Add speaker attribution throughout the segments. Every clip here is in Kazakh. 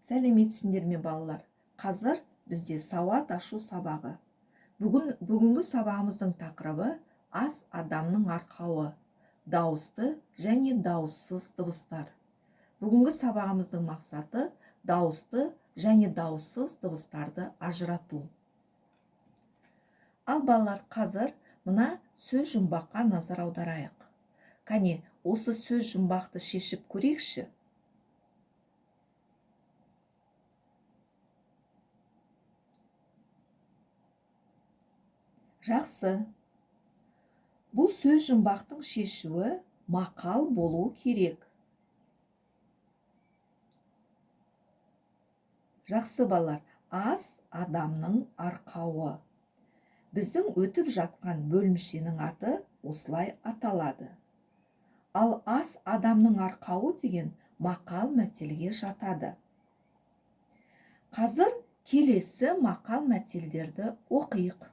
Speaker 1: Сәлеметсіңдер ме балалар? Қазір бізде сауат ашу сабағы. Бүгінгі сабағымыздың тақырыбы аз адамның арқауы, дауысты және дауыссыз дыбыстар. Бүгінгі сабағымыздың мақсаты дауысты және дауыссыз дыбыстарды ажырату. Ал балалар, қазір мына сөз жұмбаққа назар аударайық. Кәне, осы сөз жұмбақты шешіп көрейікші. Жақсы. Бұл сөз жұмбақтың шешуі мақал болу керек. Жақсы балалар, аз адамның арқауы. Біздің өтіп жатқан бөлімшенің аты осылай аталады. Ал аз адамның арқауы деген мақал мәтелге жатады. Қазір келесі мақал мәтелдерді оқиық.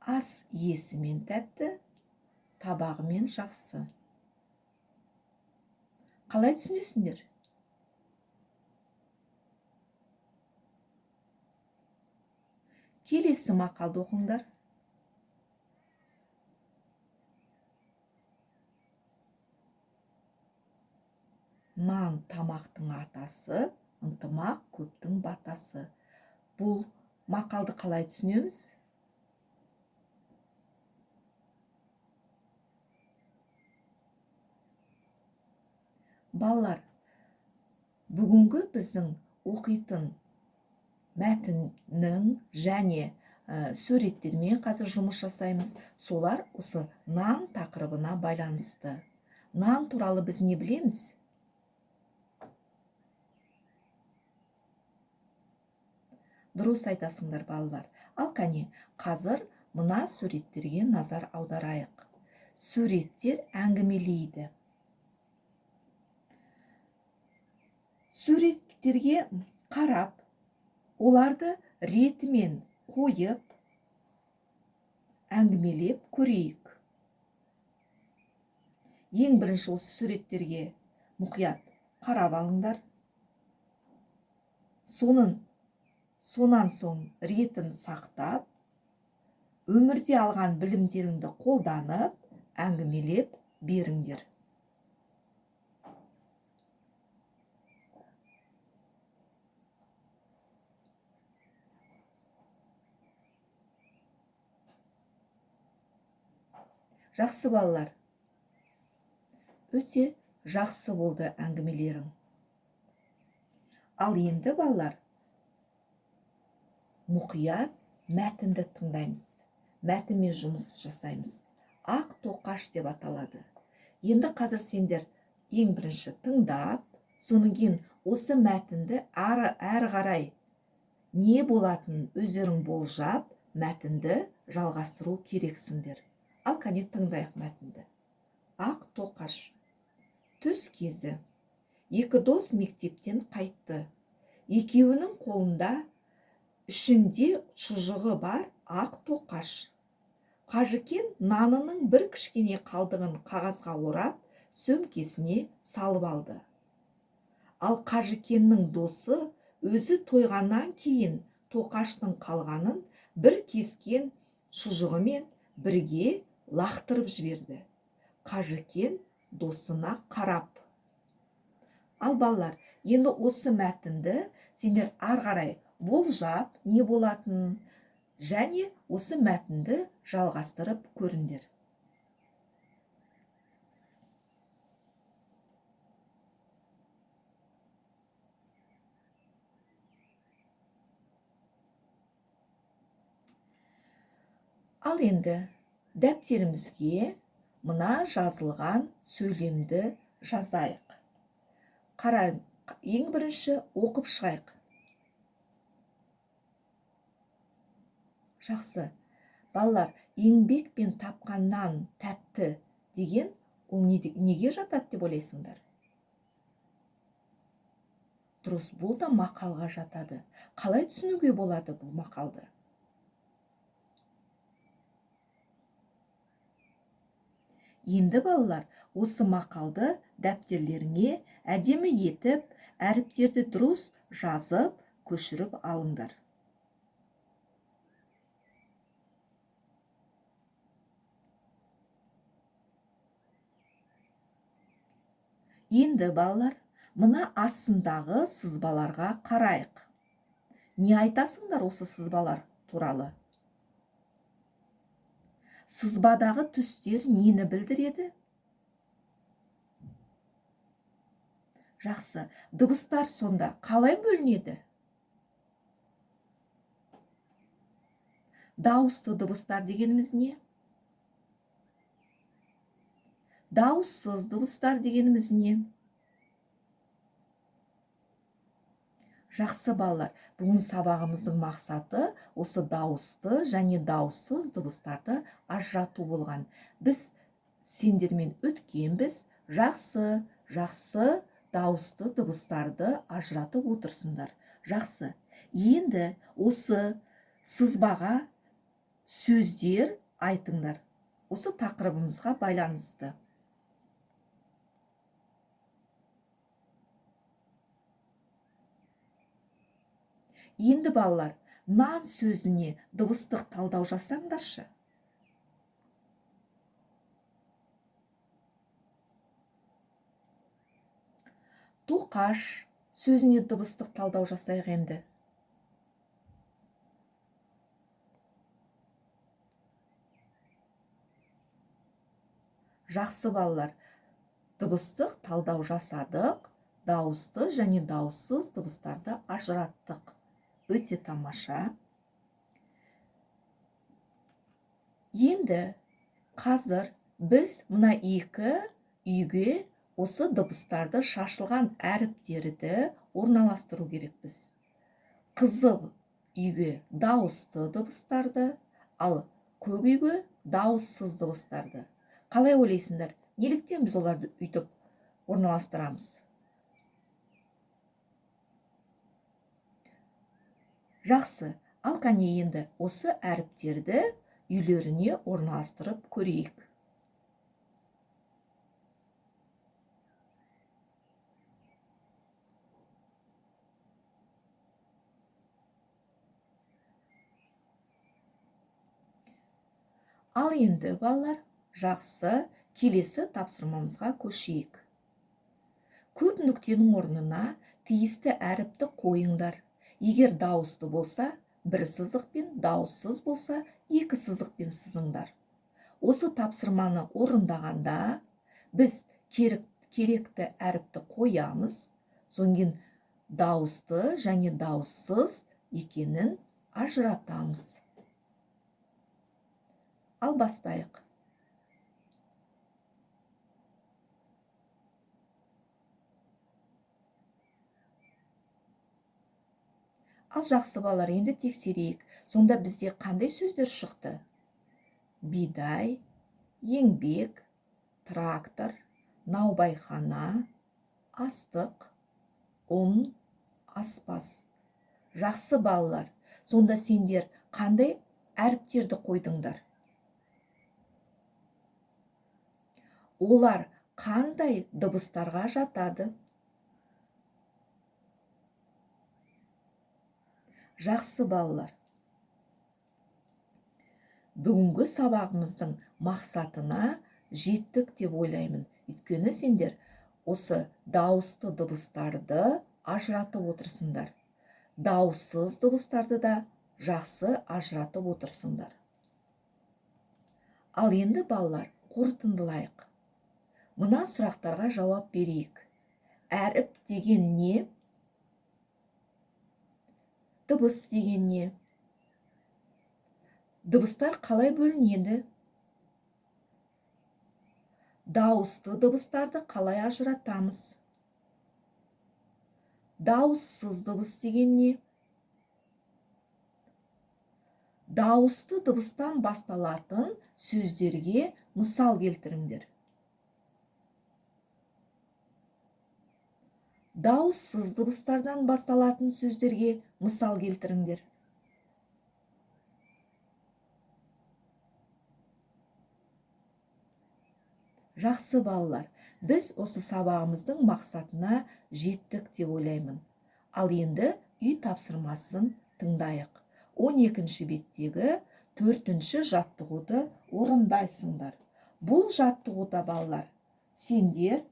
Speaker 1: Ас иесімен тәтті, табағымен жақсы. Қалай түсінесіңдер? Келесі мақалды оқыңдар. Нан тамақтың атасы, ынтымақ көптің батасы. Бұл мақалды қалай түсінеміз? Балалар, бүгінгі біздің оқитын мәтіннің және суреттермен қазір жұмыс жасаймыз. Солар осы нан тақырыбына байланысты. Нан туралы біз не білеміз? Дұрыс айтасыңдар балалар. Ал кәне, қазір мына суреттерге назар аударайық. Суреттер әңгімелейді. Суреттерге қарап, оларды ретімен қойып, әңгімелеп көрейік. Ең бірінші осы суреттерге мұқият қарап алыңдар. Сонан соң ретін сақтап, өмірде алған білімдеріңді қолданып, әңгімелеп беріңдер. Жақсы балалар. Өте жақсы болды әңгімелерің. Ал енді балалар, мұқият мәтінді тыңдаймыз. Мәтінмен жұмыс жасаймыз. Ақ тоқаш деп аталады. Енді қазір сендер ең бірінші тыңдап, соның кейін осы мәтінді әрі қарай не болатынын өздерің болжап, мәтінді жалғастыру керексіңдер. Ал кәне тыңдайық мәтінді. Ақ тоқаш. Түс кезі. Екі дос мектептен қайтты. Екеуінің қолында ішінде шұжығы бар ақ тоқаш. Қажыкен нанының бір кішкене қалдығын қағазға орап, сөмкесіне салып алды. Ал Қажыкеннің досы өзі тойғаннан кейін тоқаштың қалғанын бір кескен шұжығымен бірге лақтырып жіберді. Қажыкен досына қарап. Ал балалар, енді осы мәтінді сендер ары қарай болжап не болатынын және осы мәтінді жалғастырып көріңдер. Ал енді дәптерімізге мына жазылған сөйлемді жазайық. Қарайық, ең бірінші оқып шығайық. Жақсы. Балалар, еңбекпен тапқаннан тәтті деген ол неге жатады деп ойлайсыңдар? Дұрыс, бұл да мақалға жатады. Қалай түсінуге болады бұл мақалды? Енді балалар, осы мақалды дәптерлеріңе әдемі етіп, әріптерді дұрыс жазып, көшіріп алыңдар. Енді балалар, мына астындағы сызбаларға қарайық. Не айтасыңдар осы сызбалар туралы? Сызбадағы түстер нені білдіреді? Жақсы, дыбыстар сонда қалай бөлінеді? Дауысты дыбыстар дегеніміз не? Дауыссыз дыбыстар дегеніміз не? Жақсы балалар, бүгін сабағымыздың мақсаты осы дауысты және дауыссыз дыбыстарды ажырату болған. Біз сендермен өткенбіз, жақсы дауысты дыбыстарды ажыратып отырсыңдар. Жақсы. Енді осы сызбаға сөздер айтыңдар. Осы тақырыбымызға байланысты. Енді балалар, нан сөзіне дыбыстық талдау жасаңдаршы. Тоқаш сөзіне дыбыстық талдау жасайық енді. Жақсы балалар, дыбыстық талдау жасадық, дауысты және дауыссыз дыбыстарды ажыраттық. Өте тамаша. Енді қазір біз мына екі үйге осы дыбыстарды шашылған әріптерді орналастыру керекпіз. Қызыл үйге дауысты дыбыстарды, ал көк үйге дауыссыз дыбыстарды. Қалай ойлайсыңдар? Неліктен біз оларды үйтіп орналастырамыз? Жақсы, ал қане енді осы әріптерді үйлеріне орналастырып көрейік. Ал енді балалар, жақсы, келесі тапсырмамызға көшейік. Көп нүктенің орнына тиісті әріпті қойыңдар. Егер дауысты болса, бір сызықпен, дауыссыз болса, екі сызықпен сызыңдар. Осы тапсырманы орындағанда біз керекті әріпті қоямыз, соңын дауысты және дауыссыз екенін ажыратамыз. Ал бастайық. Ал жақсы балалар, енді тексерейік. Сонда бізде қандай сөздер шықты? Бидай, еңбек, трактор, наубайхана, астық, ұн, аспаз. Жақсы балалар, сонда сендер қандай әріптерді қойдыңдар? Олар қандай дыбыстарға жатады? Жақсы балалар. Бүгінгі сабағымыздың мақсатына жеттік деп ойлаймын. Өйткені сендер осы дауысты дыбыстарды ажыратып отырсыңдар. Дауыссыз дыбыстарды да жақсы ажыратып отырсыңдар. Ал енді балалар, қорытындылайық. Мына сұрақтарға жауап берейік. Әріп деген не? Дыбыс деген не? Дыбыстар қалай бөлінеді? Дауысты дыбыстарды қалай ажыратамыз? Дауыссыз дыбыс деген не? Дауысты дыбыстан басталатын сөздерге мысал келтіріңдер. Дауыссыз дыбыстардан басталатын сөздерге мысал келтіріңдер. Жақсы балалар, біз осы сабағымыздың мақсатына жеттік деп ойлаймын. Ал енді үй тапсырмасын тыңдайық. 12-ші беттегі 4-ші жаттығуды орындайсыңдар. Бұл жаттығуда балалар, сендер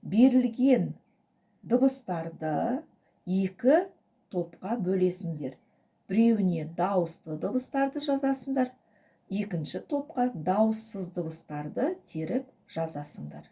Speaker 1: берілген дыбыстарды 2 топқа бөлесіңдер. Біреуіне дауысты дыбыстарды жазасыңдар, екінші топқа дауыссыз дыбыстарды теріп жазасыңдар.